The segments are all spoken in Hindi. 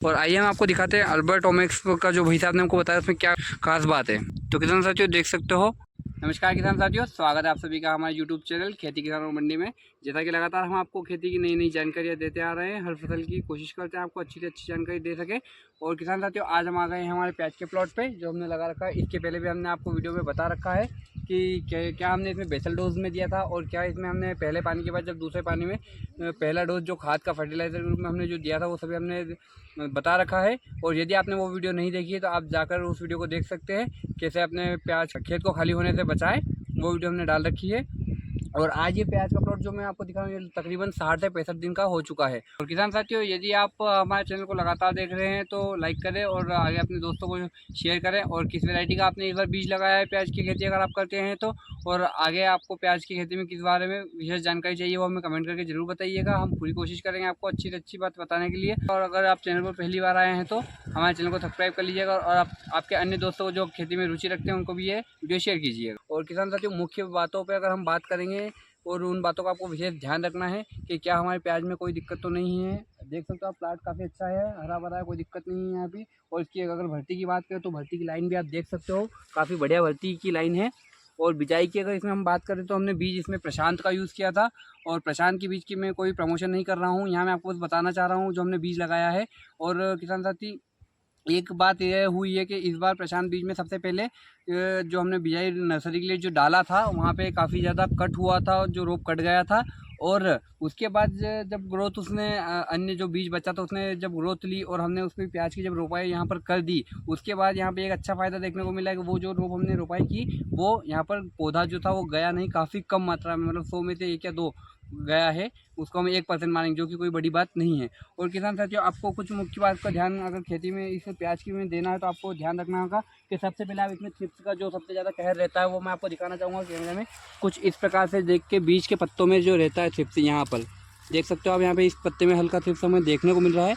और आइए हम आपको दिखाते हैं अल्बर्टोमिक्स का जो भाई साहब ने हमको बताया उसमें क्या खास बात है। तो किसान साथियों देख सकते हो। नमस्कार किसान साथियों, स्वागत है आप सभी का हमारे यूट्यूब चैनल खेती किसान और मंडी में। जैसा कि लगातार हम आपको खेती की नई नई जानकारियाँ देते आ रहे हैं, हर फसल की कोशिश करते हैं आपको अच्छी से अच्छी जानकारी दे सके। और किसान साथियों आज हम आ गए हैं हमारे प्याज के प्लॉट पे जो हमने लगा रखा है। इसके पहले भी हमने आपको वीडियो में बता रखा है कि क्या हमने इसमें बेसल डोज में दिया था और क्या इसमें हमने पहले पानी के बाद जब दूसरे पानी में पहला डोज जो खाद का फर्टिलाइजर के रूप में हमने जो दिया था वो सभी हमने बता रखा है। और यदि आपने वो वीडियो नहीं देखी है तो आप जाकर उस वीडियो को देख सकते हैं, कैसे अपने प्याज खेत को खाली होने से बचाएं, वो वीडियो हमने डाल रखी है। और आज ये प्याज का प्लॉट जो मैं आपको दिखा रहा हूँ ये तकरीबन 60 से 65 दिन का हो चुका है। और किसान साथियों यदि आप हमारे चैनल को लगातार देख रहे हैं तो लाइक करें और आगे अपने दोस्तों को शेयर करें। और किस वैरायटी का आपने इस बार बीज लगाया है प्याज की खेती अगर आप करते हैं तो, और आगे आपको प्याज की खेती में किस बारे में विशेष जानकारी चाहिए वो हमें कमेंट करके जरूर बताइएगा। हम पूरी कोशिश करेंगे आपको अच्छी से अच्छी बात बताने के लिए। और अगर आप चैनल पर पहली बार आए हैं तो हमारे चैनल को सब्सक्राइब कर लीजिएगा और आपके अन्य दोस्तों को जो खेती में रुचि रखते हैं उनको भी ये वीडियो शेयर कीजिएगा। और किसान साथियों मुख्य बातों पर अगर हम बात करेंगे और उन बातों का आपको विशेष ध्यान रखना है कि क्या हमारे प्याज में कोई दिक्कत तो नहीं है। देख सकते हो आप प्लाट काफ़ी अच्छा है, हरा भरा है, कोई दिक्कत नहीं है यहाँ पे। और इसकी अगर भर्ती की बात करें तो भर्ती की लाइन भी आप देख सकते हो, काफ़ी बढ़िया भर्ती की लाइन है। और बिजाई की अगर इसमें हम बात करें तो हमने बीज इसमें प्रशांत का यूज़ किया था। और प्रशांत की बीज की मैं कोई प्रमोशन नहीं कर रहा हूँ, यहाँ मैं आपको बस बताना चाह रहा हूँ जो हमने बीज लगाया है। और किसान साथी एक बात यह हुई है कि इस बार प्रशांत बीज में सबसे पहले जो हमने बिजाई नर्सरी के लिए जो डाला था वहाँ पे काफ़ी ज़्यादा कट हुआ था, जो रोप कट गया था। और उसके बाद जब ग्रोथ उसने अन्य जो बीज बचा था उसने जब ग्रोथ ली और हमने उसकी प्याज की जब रोपाई यहाँ पर कर दी, उसके बाद यहाँ पे एक अच्छा फ़ायदा देखने को मिला कि वो जो रोप हमने रोपाई की वो यहाँ पर पौधा जो था वो गया नहीं, काफ़ी कम मात्रा में, मतलब 100 में से 1 या 2 गया है। उसको हम 1% मानेंगे जो कि कोई बड़ी बात नहीं है। और किसान साथियों आपको कुछ मुख्य बात का ध्यान अगर खेती में इस प्याज की में देना है तो आपको ध्यान रखना होगा कि सबसे पहले आप इसमें थ्रिप्स का जो सबसे ज़्यादा कहर रहता है वो मैं आपको दिखाना चाहूँगा कैमरे में। कुछ इस प्रकार से देख के बीज के पत्तों में जो रहता है थ्रिप्स, यहाँ पर देख सकते हो आप, यहाँ पे इस पत्ते में हल्का थ्रिप्स हमें देखने को मिल रहा है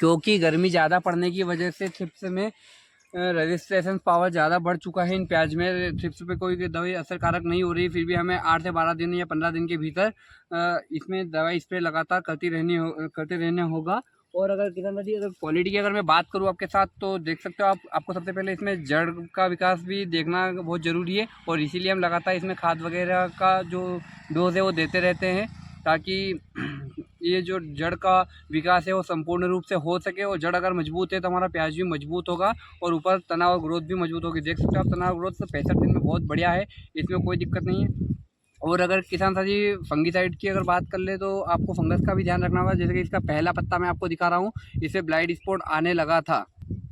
क्योंकि गर्मी ज़्यादा पड़ने की वजह से थ्रिप्स में रजिस्ट्रेशन पावर ज़्यादा बढ़ चुका है। इन प्याज में थ्रिप्स पे कोई दवाई असरकारक नहीं हो रही, फिर भी हमें 8 से 12 दिन या 15 दिन के भीतर इसमें दवाई स्प्रे लगातार करते रहने होगा। और अगर किसान साथी अगर क्वालिटी की अगर मैं बात करूँ आपके साथ तो देख सकते हो आप, आपको सबसे पहले इसमें जड़ का विकास भी देखना बहुत ज़रूरी है। और इसीलिए हम लगातार इसमें खाद वगैरह का जो डोज है वो देते रहते हैं ताकि ये जो जड़ का विकास है वो संपूर्ण रूप से हो सके। और जड़ अगर मजबूत है तो हमारा प्याज भी मजबूत होगा और ऊपर तना और ग्रोथ भी मजबूत होगी। देख सकते हो आप तना और ग्रोथ तो 65 दिन में बहुत बढ़िया है, इसमें कोई दिक्कत नहीं है। और अगर किसान साथी फंगीसाइड की अगर बात कर ले तो आपको फंगस का भी ध्यान रखना होगा। जैसे कि इसका पहला पत्ता मैं आपको दिखा रहा हूँ, इसे ब्लाइट स्पॉट आने लगा था।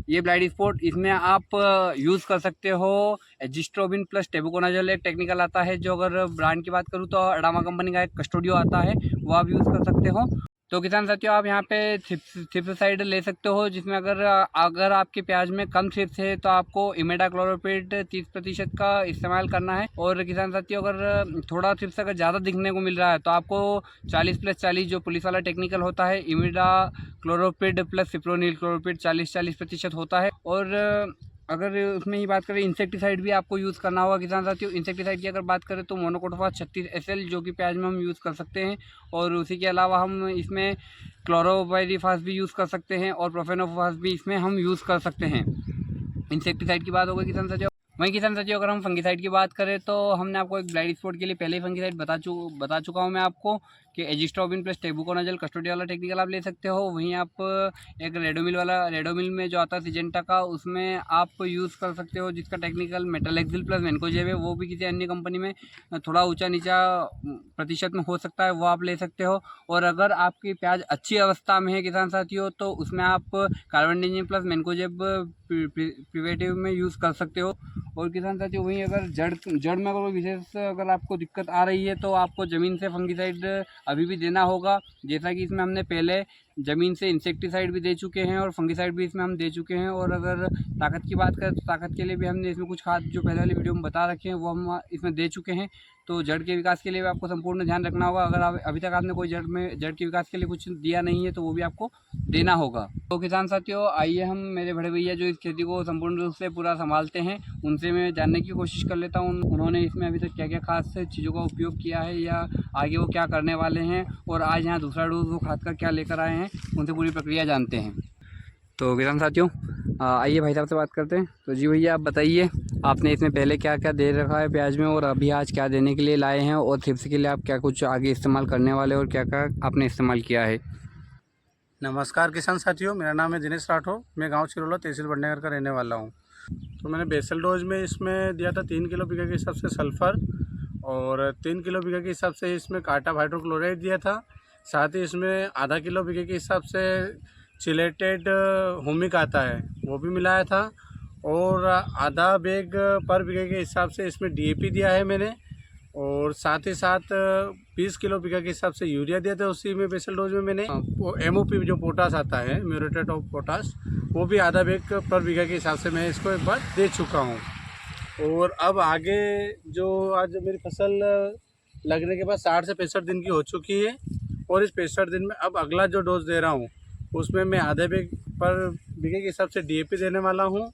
ये ब्लाइट स्पॉट इसमें आप यूज़ कर सकते हो एजिस्ट्रोबिन प्लस टेबुकोनाजोल, एक टेक्निकल आता है जो अगर ब्रांड की बात करूँ तो अडामा कंपनी का एक कस्टोडियो आता है, वो आप यूज़ कर सकते हो। तो किसान साथियों आप यहाँ पे थ्रिप्साइड ले सकते हो जिसमें अगर आपके प्याज में कम थ्रिप्स है तो आपको इमेडाक्लोरोपिड 30% का इस्तेमाल करना है। और किसान साथियों अगर थोड़ा थ्रिप्स अगर ज़्यादा दिखने को मिल रहा है तो आपको 40+40 जो पुलिस वाला टेक्निकल होता है, इमेडाक्लोरोपिड प्लस फिप्रोनिल क्लोरोपिड 40% होता है। और अगर उसमें ही बात करें इंसेक्टिसाइड भी आपको यूज़ करना होगा किसान साथियों। इंसेक्टिसाइड की अगर बात करें तो मोनोकोटोफास 36 SL जो कि प्याज में हम यूज़ कर सकते हैं। और उसी के अलावा हम इसमें क्लोरोपाइरीफास भी यूज़ कर सकते हैं और प्रोफेनोफास भी इसमें हम यूज़ कर सकते हैं। इंसेक्टिसाइड की बात हो गई किसान साथियों। वहीं किसान साथियों अगर हम फंगीसाइड की बात करें तो हमने आपको एक ब्लाइट स्पॉट के लिए पहले ही फंगीसाइड बता चुका हूँ मैं आपको कि एजिस्ट्रोबिन प्लस टेबुकोनाजोल कस्टोडिया वाला टेक्निकल आप ले सकते हो। वहीं आप एक रेडोमिल में जो आता है सिजेंटा का, उसमें आप यूज़ कर सकते हो जिसका टेक्निकल मेटालेक्सिल प्लस मैनकोजेब है, वो भी किसी अन्य कंपनी में थोड़ा ऊँचा नीचा प्रतिशत में हो सकता है, वो आप ले सकते हो। और अगर आपकी प्याज अच्छी अवस्था में है किसान साथियों तो उसमें आप कार्बनडाजिम प्लस मैनकोजेब प्रिवेटिव में यूज़ कर सकते हो। और किसान साथियों वहीं अगर जड़ में अगर विशेष अगर आपको दिक्कत आ रही है तो आपको ज़मीन से फंगीसाइड अभी भी देना होगा। जैसा कि इसमें हमने पहले ज़मीन से इंसेक्टिसाइड भी दे चुके हैं और फंगीसाइड भी इसमें हम दे चुके हैं। और अगर ताकत की बात करें तो ताकत के लिए भी हमने इसमें कुछ खाद जो पहले वाली वीडियो में बता रखे हैं वो हम इसमें दे चुके हैं। तो जड़ के विकास के लिए भी आपको संपूर्ण ध्यान रखना होगा। अगर आप अभी तक आपने कोई जड़ के विकास के लिए कुछ दिया नहीं है तो वो भी आपको देना होगा। तो किसान साथियों आइए हम मेरे बड़े भैया जो इस खेती को संपूर्ण रूप से पूरा संभालते हैं उनसे मैं जानने की कोशिश कर लेता हूँ उन्होंने इसमें अभी तक क्या क्या खास चीज़ों का उपयोग किया है या आगे वो क्या करने वाले हैं और आज यहाँ दूसरा डोज वो खाद का क्या लेकर आए हैं, उनसे पूरी प्रक्रिया जानते हैं। तो किसान साथियों आइए भाई साहब से बात करते हैं। तो जी भैया आप बताइए, आपने इसमें पहले क्या क्या दे रखा है प्याज में, और अभी आज क्या देने के लिए लाए हैं, और थ्रिप्स के लिए आप क्या कुछ आगे इस्तेमाल करने वाले, और क्या क्या आपने इस्तेमाल किया है। नमस्कार किसान साथियों, मेरा नाम है दिनेश राठौर। मैं गांव चिरोला तहसील बड़नगर का रहने वाला हूं। तो मैंने बेसल डोज में इसमें दिया था 3 किलो बीघा के हिसाब से सल्फ़र, और 3 किलो बीघा के हिसाब से इसमें कार्टाप हाइड्रोक्लोराइड दिया था। साथ ही इसमें आधा किलो बीघे के हिसाब से चिलेटेड हुमिक आता है वो भी मिलाया था, और आधा बैग पर बीघे के हिसाब से इसमें DAP दिया है मैंने, और साथ ही साथ 20 किलो बीघा के हिसाब से यूरिया दिया था। उसी में बेसल डोज में मैंने MOP जो पोटास आता है, म्यूरेट ऑफ पोटास, वो भी आधा बैग पर बीघा के हिसाब से मैं इसको एक बार दे चुका हूँ। और अब आगे जो आज मेरी फसल लगने के बाद 60 से 65 दिन की हो चुकी है, और इस 65 दिन में अब अगला जो डोज दे रहा हूँ उसमें मैं आधे बैग पर बीघे के हिसाब से DAP देने वाला हूँ।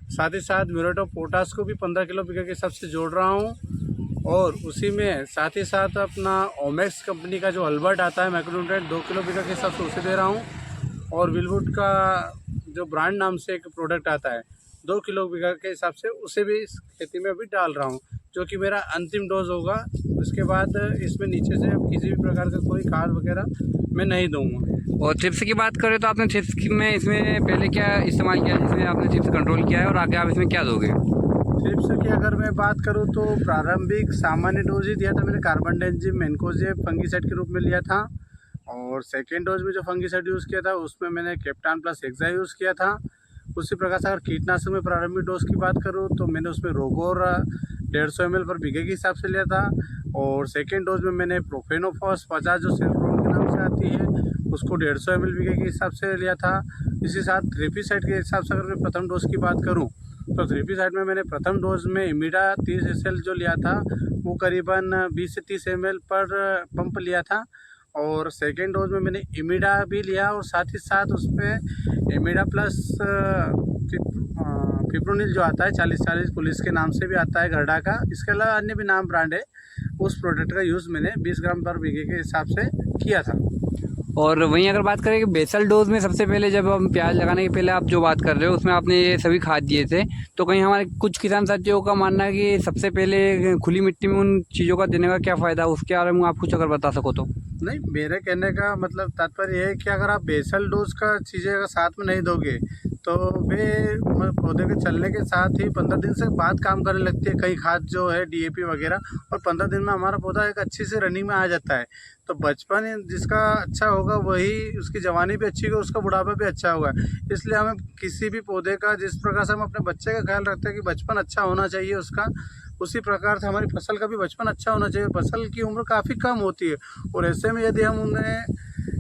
साथ ही साथ म्यूरेट ऑफ पोटास को भी 15 किलो बीघा के हिसाब से जोड़ रहा हूँ, और उसी में साथ ही साथ अपना ओमेक्स कंपनी का जो अल्बर्ट आता है माइक्रोन्यूट्रिएंट 2 किलो बीघा के हिसाब से उसे दे रहा हूँ, और विलवुड का जो ब्रांड नाम से एक प्रोडक्ट आता है 2 किलो बीघा के हिसाब से उसे भी इस खेती में अभी डाल रहा हूँ, जो कि मेरा अंतिम डोज होगा। उसके बाद इसमें नीचे से किसी भी प्रकार का कोई खाद वगैरह मैं नहीं दूँगा। और थ्रिप्स की बात करें तो आपने थ्रिप्स में इसमें पहले क्या इस्तेमाल किया जिसमें आपने थ्रिप्स कंट्रोल किया है, और आगे आप इसमें क्या दोगे। थ्रिप्स की अगर मैं बात करूं तो प्रारंभिक सामान्य डोज ही दिया था मैंने, कार्बनडेजिम मैनकोजेब फंगीसाइड के रूप में लिया था, और सेकेंड डोज में जो फंगीसाइड यूज़ किया था उसमें मैंने कैप्टान प्लस एक्सा यूज़ किया था। उसी प्रकार से अगर कीटनाशक में प्रारंभिक डोज की बात करूं तो मैंने उसमें रोगोर 150 ml पर बीघे के हिसाब से लिया था, और सेकेंड डोज में मैंने प्रोफेनोफॉस 50 जो सिल्फ्रोन के नाम से आती है उसको 150 ml बीघे के हिसाब से लिया था। इसी साथ थ्रिप्साइड के हिसाब से अगर मैं प्रथम डोज की बात करूँ तो थ्रिप्साइड में मैंने प्रथम डोज में इमीडा 30 SL जो लिया था वो करीबन 20 से 30 ml पर पंप लिया था, और सेकेंड डोज में मैंने इमीडा भी लिया, और साथ ही साथ उसमें इमीडा प्लस फिप्रोनिल जो आता है 40-40 पुलिस के नाम से भी आता है गरडा का, इसके अलावा अन्य भी नाम ब्रांड है, उस प्रोडक्ट का यूज़ मैंने 20 ग्राम पर बीघे के हिसाब से किया था। और वहीं अगर बात करें कि बेसल डोज में सबसे पहले जब हम प्याज लगाने के पहले आप जो बात कर रहे हो उसमें आपने ये सभी खाद दिए थे, तो कहीं हमारे कुछ किसान साथियों का मानना है कि सबसे पहले खुली मिट्टी में उन चीज़ों का देने का क्या फ़ायदा, उसके बारे में आप कुछ अगर बता सको तो। नहीं, मेरे कहने का मतलब तात्पर्य ये है कि अगर आप बेसल डोज का चीज़ें अगर साथ में नहीं दोगे तो वे पौधे के चलने के साथ ही 15 दिन से बाद काम करने लगती है कई खाद जो है DAP वगैरह, और 15 दिन में हमारा पौधा एक अच्छी से रनिंग में आ जाता है। तो बचपन जिसका अच्छा होगा वही उसकी जवानी भी अच्छी होगी, उसका बुढ़ापा भी अच्छा होगा। इसलिए हमें किसी भी पौधे का जिस प्रकार से हम अपने बच्चे का ख्याल रखते हैं कि बचपन अच्छा होना चाहिए उसका, उसी प्रकार से हमारी फसल का भी बचपन अच्छा होना चाहिए। फसल की उम्र काफ़ी कम होती है, और ऐसे में यदि हम उन्हें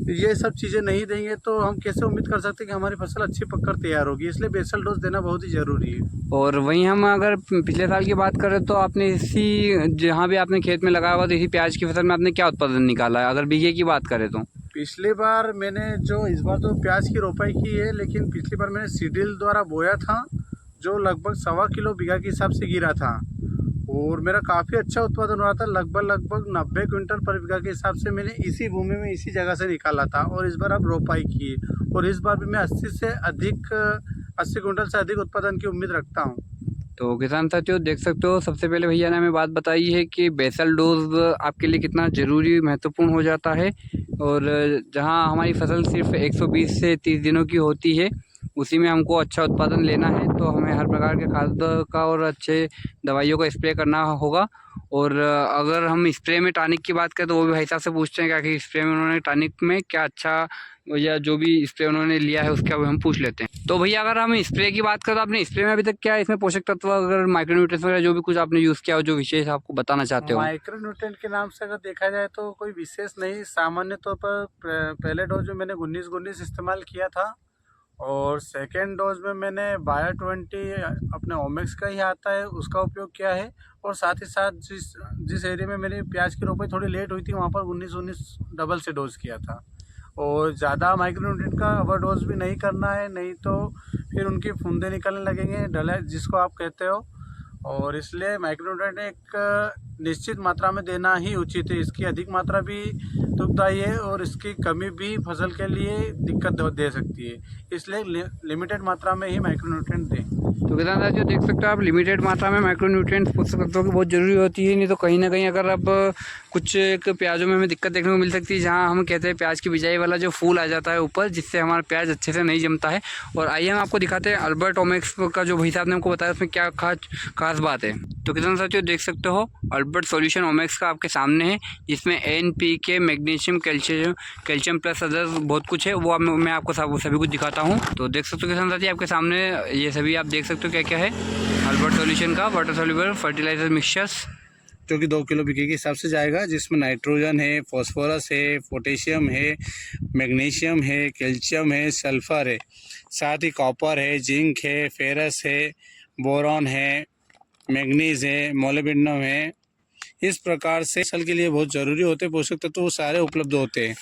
ये सब चीज़ें नहीं देंगे तो हम कैसे उम्मीद कर सकते हैं कि हमारी फसल अच्छी पककर तैयार होगी। इसलिए बेसल डोज देना बहुत ही ज़रूरी है। और वहीं हम अगर पिछले साल की बात करें तो आपने इसी जहाँ भी आपने खेत में लगाया हुआ तो इसी प्याज की फसल में आपने क्या उत्पादन निकाला है, अगर बीघे की बात करें तो। पिछली बार मैंने जो इस बार तो प्याज की रोपाई की है, लेकिन पिछली बार मैंने सीडील द्वारा बोया था जो लगभग 1.25 किलो बीघा के हिसाब से गिरा था, और मेरा काफ़ी अच्छा उत्पादन हुआ था। लगभग 90 क्विंटल पर बीघा के हिसाब से मैंने इसी भूमि में इसी जगह से निकाला था, और इस बार अब रोपाई की है, और इस बार भी मैं 80 क्विंटल से अधिक उत्पादन की उम्मीद रखता हूँ। तो किसान साथियों देख सकते हो, सबसे पहले भैया ने हमें बात बताई है कि बेसल डोज आपके लिए कितना ज़रूरी महत्वपूर्ण हो जाता है, और जहां हमारी फसल सिर्फ 120 से 30 दिनों की होती है उसी में हमको अच्छा उत्पादन लेना है, तो हमें हर प्रकार के खाद का और अच्छे दवाइयों का स्प्रे करना होगा। और अगर हम स्प्रे में टॉनिक की बात करें तो वो भी भाई साहब से पूछते हैं कि स्प्रे में उन्होंने टॉनिक में क्या अच्छा, या जो भी स्प्रे उन्होंने लिया है उसका हम पूछ लेते हैं। तो भैया अगर हम स्प्रे की बात करें तो आपने स्प्रे में अभी तक क्या इसमें पोषक तत्व, अगर माइक्रोन्यूट्रिएंट्स वगैरह जो भी कुछ आपने यूज़ किया हो जो विशेष आपको बताना चाहते हो। माइक्रोन्यूट्रिएंट के नाम से अगर देखा जाए तो कोई विशेष नहीं, सामान्य तौर पर पहले डोज में मैंने 19-19 इस्तेमाल किया था, और सेकेंड डोज में मैंने बायो 20 अपने ओमेक्स का ही आता है उसका उपयोग किया है, और साथ ही साथ जिस एरिया में मेरी प्याज की रोपाई थोड़ी लेट हुई थी वहाँ पर 19-19 डबल से डोज किया था। और ज़्यादा माइक्रोन्यूट्रिएंट का ओवर डोज भी नहीं करना है, नहीं तो फिर उनके फूंदे निकलने लगेंगे, डले जिसको आप कहते हो, और इसलिए माइक्रोन्यूट्रेंट एक निश्चित मात्रा में देना ही उचित है। इसकी अधिक मात्रा भी दुखदायी है और इसकी कमी भी फसल के लिए दिक्कत दे सकती है। इसलिए लिमिटेड मात्रा में ही माइक्रोन्यूट्रेंट दें। तो किसान साथियों देख सकते हो आप, लिमिटेड मात्रा में माइक्रोन्यूट्रिएंट्स पोषक तत्वों की बहुत जरूरी होती है। नहीं तो कहीं ना कहीं अगर अब कुछ एक प्याजों में हमें दिक्कत देखने को मिल सकती है, जहां हम कहते हैं प्याज की बिजाई वाला जो फूल आ जाता है ऊपर, जिससे हमारा प्याज अच्छे से नहीं जमता है। और आइए हम आपको दिखाते हैं अल्बर्ट ओमेक्स का जो भाई साहब ने हमको बताया उसमें क्या खास बात है। तो किसान साथियों देख सकते हो अल्बर्ट सॉल्यूशन ओमेक्स का आपके सामने है, जिसमें NPK, magnesium, calcium plus other बहुत कुछ है। वो मैं आपको सभी कुछ दिखाता हूँ। तो देख सकते हो किसान साथी आपके सामने ये सभी आप देख सकते हो क्या क्या है अल्बर्ट सॉल्यूशन का वाटर सॉल्युबल फर्टिलाइजर मिक्सचर्स, जो कि 2 किलो बीघे के हिसाब से जाएगा, जिसमें नाइट्रोजन है, फॉस्फोरस है, पोटेशियम है, मैग्नीशियम है, कैल्शियम है, सल्फर है, साथ ही कॉपर है, जिंक है, फेरस है, बोरॉन है, मैग्नीज है, मोलिब्डेनम है। इस प्रकार से फसल के लिए बहुत ज़रूरी होते पोषक तत्व वो सारे उपलब्ध होते हैं।